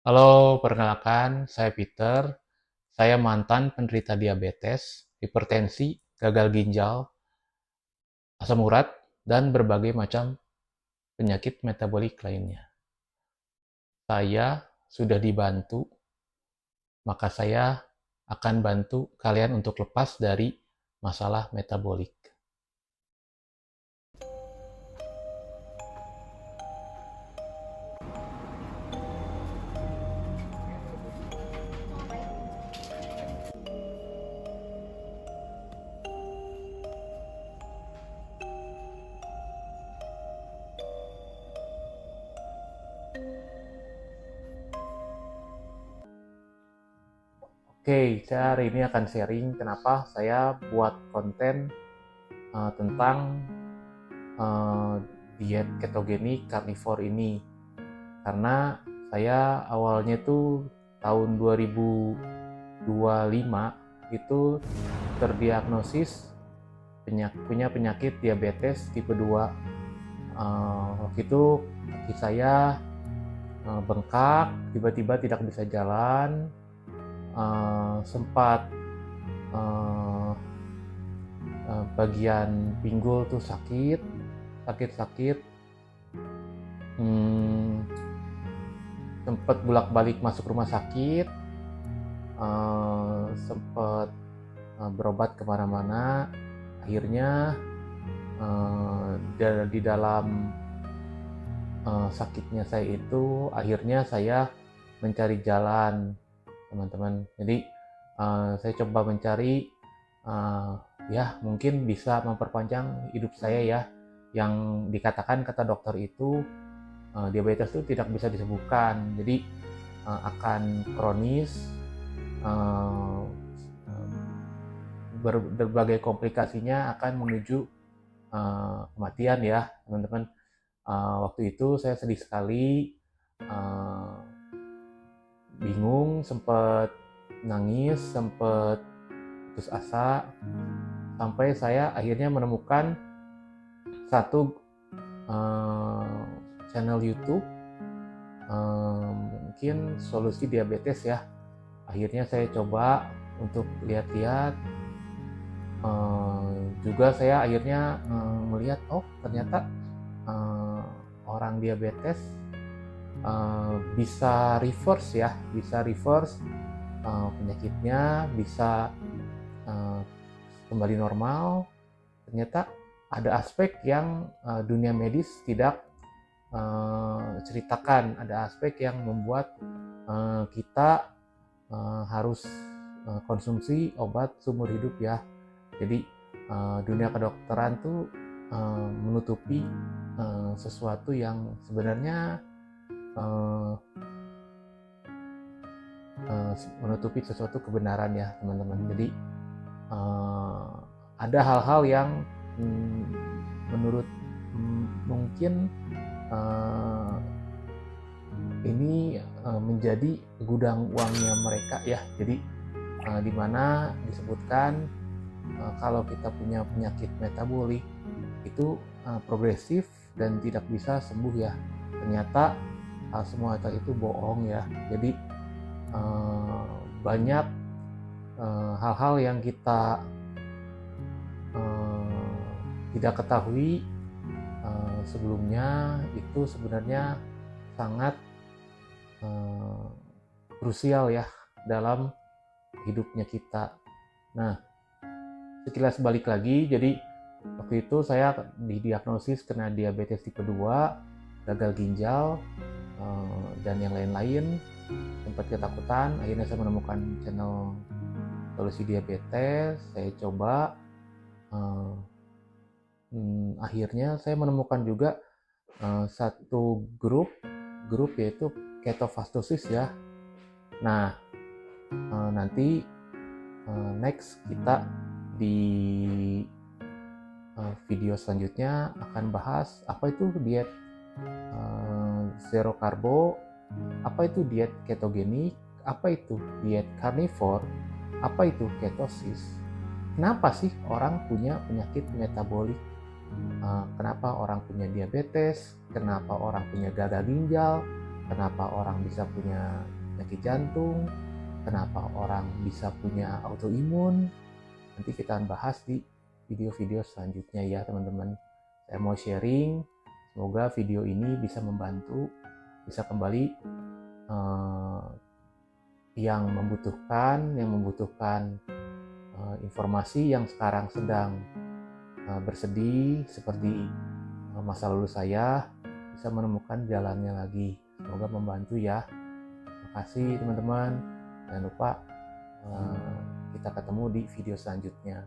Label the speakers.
Speaker 1: Halo, perkenalkan, saya Peter. Saya mantan penderita diabetes, hipertensi, gagal ginjal, asam urat, dan berbagai macam penyakit metabolik lainnya. Saya sudah dibantu, maka saya akan bantu kalian untuk lepas dari masalah metabolik. Oke, saya hari ini akan sharing kenapa saya buat konten tentang eh, diet ketogenik carnivore ini. Karena saya awalnya tuh tahun 2025 itu terdiagnosis punya penyakit diabetes tipe 2. Waktu itu kaki saya bengkak, tiba-tiba tidak bisa jalan, sempat uh, bagian pinggul tuh sakit-sakit, hmm, sempat bolak-balik masuk rumah sakit, sempat berobat kemana-mana. Akhirnya di dalam sakitnya saya itu, akhirnya saya mencari jalan, teman-teman. Jadi saya coba mencari ya mungkin bisa memperpanjang hidup saya ya. Yang dikatakan kata dokter itu diabetes itu tidak bisa disembuhkan, jadi akan kronis, uh, berbagai komplikasinya akan menuju kematian ya, teman-teman. Waktu itu saya sedih sekali, uh, bingung, sempat nangis, sempat putus asa, sampai saya akhirnya menemukan satu uh, channel YouTube, mungkin solusi diabetes ya. Akhirnya saya coba untuk lihat-lihat, juga saya akhirnya melihat, oh ternyata orang diabetes bisa reverse ya, bisa reverse penyakitnya, bisa uh, kembali normal. Ternyata ada aspek yang dunia medis tidak ceritakan, ada aspek yang membuat kita harus konsumsi obat seumur hidup ya. Jadi dunia kedokteran tuh menutupi sesuatu yang sebenarnya uh, menutupi sesuatu kebenaran ya, teman-teman. Jadi uh, ada hal-hal yang mm, menurut mungkin uh, ini menjadi gudang uangnya mereka ya. Jadi di mana disebutkan kalau kita punya penyakit metabolik itu progresif dan tidak bisa sembuh ya. Ternyata semua itu bohong ya. Jadi banyak hal-hal yang kita tidak ketahui sebelumnya itu sebenarnya sangat krusial ya dalam hidupnya kita. Nah, sekilas balik lagi, jadi waktu itu saya didiagnosis kena diabetes tipe 2, gagal ginjal, dan yang lain-lain. Sempat ketakutan, akhirnya saya menemukan channel solusi diabetes, saya coba, akhirnya saya menemukan juga satu grup yaitu ketofastosis ya. Nah, nanti next kita di video selanjutnya akan bahas apa itu diet zero karbo, apa itu diet ketogenik, apa itu diet carnivore, apa itu ketosis. Kenapa sih orang punya penyakit metabolik? Kenapa orang punya diabetes? Kenapa orang punya gagal ginjal? kenapa orang bisa punya penyakit jantung, kenapa orang bisa punya autoimun. Nanti kita akan bahas di video-video selanjutnya ya teman-teman. Saya mau sharing, semoga video ini bisa membantu, bisa kembali yang membutuhkan informasi yang sekarang sedang bersedih seperti masa lalu saya, bisa menemukan jalannya lagi. Semoga membantu ya. Terima kasih teman-teman. Jangan lupa kita ketemu di video selanjutnya.